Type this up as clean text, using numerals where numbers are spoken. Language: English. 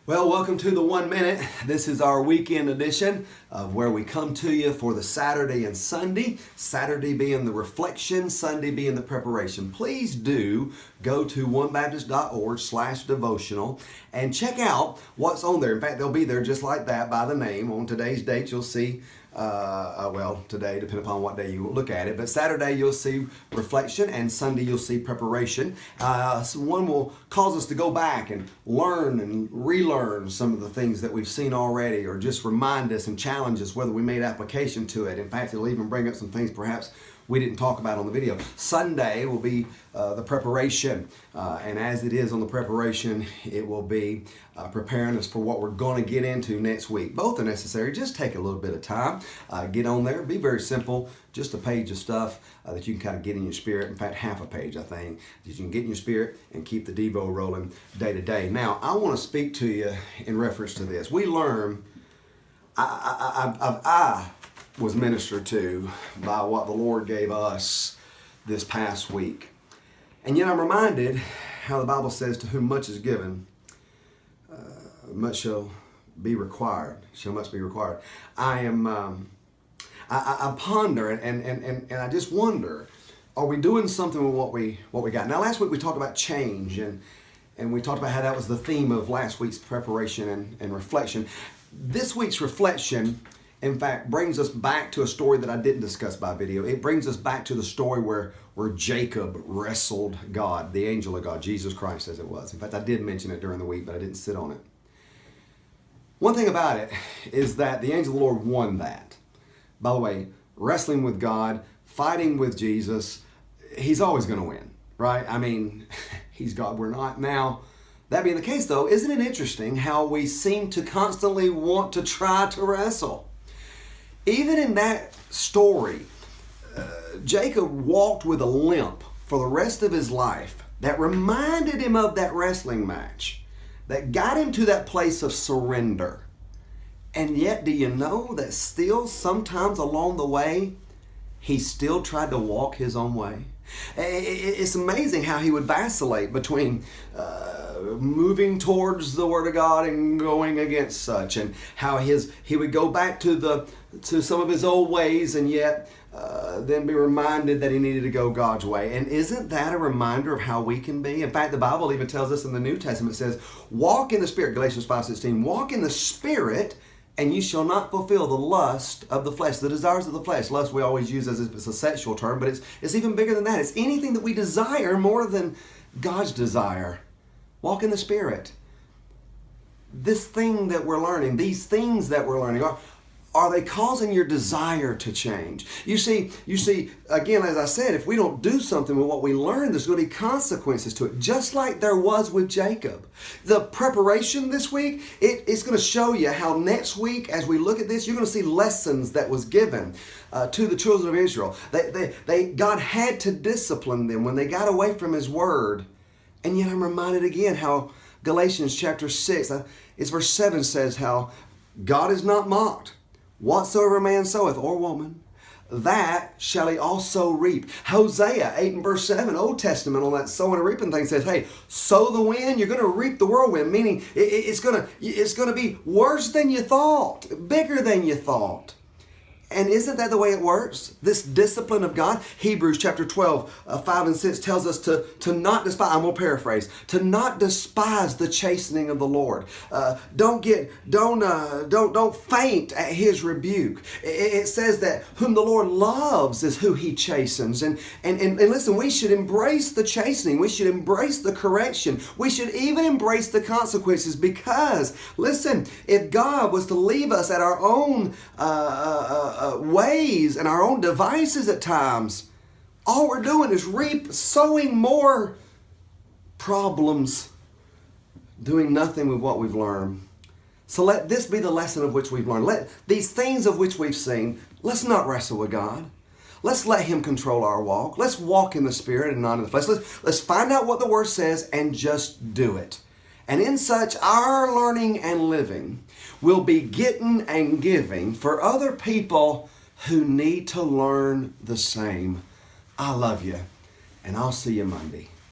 Well, welcome to the 1 Minute. This is our weekend edition of where we come to you for the Saturday and Sunday. Saturday being the reflection, Sunday being the preparation. Please do go to onebaptist.org/devotional and check out what's on there. In fact, they'll be there just like that by the name. On today's date, you'll see today, depending upon what day you look at it. But Saturday, you'll see reflection, and Sunday, you'll see preparation. So one will cause us to go back and learn and relearn some of the things that we've seen already, or just remind us and challenge us whether we made application to it. In fact, it'll even bring up some things perhaps we didn't talk about on the video. Sunday will be the preparation, and as it is on the preparation, it will be preparing us for what we're going to get into next week. Both are necessary. Just take a little bit of time. Get on there. Be very simple. Just a page of stuff that you can kind of get in your spirit. In fact, half a page, I think, that you can get in your spirit and keep the Devo rolling day to day. Now, I want to speak to you in reference to this. We learn, I was ministered to by what the Lord gave us this past week. And yet I'm reminded how the Bible says, to whom much is given, much shall be required. I ponder and I just wonder, are we doing something with what we got? Now, last week we talked about change, and we talked about how that was the theme of last week's preparation and reflection. This week's reflection, in fact, brings us back to a story that I didn't discuss by video. It brings us back to the story where Jacob wrestled God, the angel of God, Jesus Christ as it was. In fact, I did mention it during the week, but I didn't sit on it. One thing about it is that the angel of the Lord won that. By the way, wrestling with God, fighting with Jesus, he's always going to win, right? I mean, he's God, we're not. Now, that being the case, though, isn't it interesting how we seem to constantly want to try to wrestle? Even in that story, Jacob walked with a limp for the rest of his life that reminded him of that wrestling match, that got him to that place of surrender. And yet, do you know that still sometimes along the way, he still tried to walk his own way? It's amazing how he would vacillate between moving towards the Word of God and going against such, and how he would go back to some of his old ways, and yet then be reminded that he needed to go God's way. And isn't that a reminder of how we can be? In fact, the Bible even tells us in the New Testament, it says, walk in the Spirit, Galatians 5:16, walk in the Spirit, and you shall not fulfill the lust of the flesh, the desires of the flesh. Lust we always use as if it's a sexual term, but it's even bigger than that. It's anything that we desire more than God's desire. Walk in the Spirit. This thing that we're learning, these things that we're learning, are they causing your desire to change? You see, again, as I said, if we don't do something with what we learn, there's going to be consequences to it, just like there was with Jacob. The preparation this week, it's going to show you how next week, as we look at this, you're going to see lessons that was given to the children of Israel. God had to discipline them when they got away from His Word. And yet I'm reminded again how Galatians chapter 6, it's verse 7 says how God is not mocked. Whatsoever man soweth, or woman, that shall he also reap. Hosea 8 and verse 7, Old Testament, on that sowing and reaping thing says, hey, sow the wind, you're going to reap the whirlwind, meaning it's going to be worse than you thought, bigger than you thought. And isn't that the way it works? This discipline of God. Hebrews chapter 12, 5 and 6 tells us to not despise, I'm going to paraphrase, to not despise the chastening of the Lord. Don't faint at His rebuke. It says that whom the Lord loves is who He chastens. And listen, we should embrace the chastening. We should embrace the correction. We should even embrace the consequences, because, listen, if God was to leave us at our own ways and our own devices at times, all we're doing is sowing more problems, doing nothing with what we've learned. So let this be the lesson of which we've learned. Let these things of which we've seen, let's not wrestle with God. Let's let Him control our walk. Let's walk in the Spirit and not in the flesh. Let's find out what the Word says and just do it. And in such, our learning and living will be getting and giving for other people who need to learn the same. I love you, and I'll see you Monday.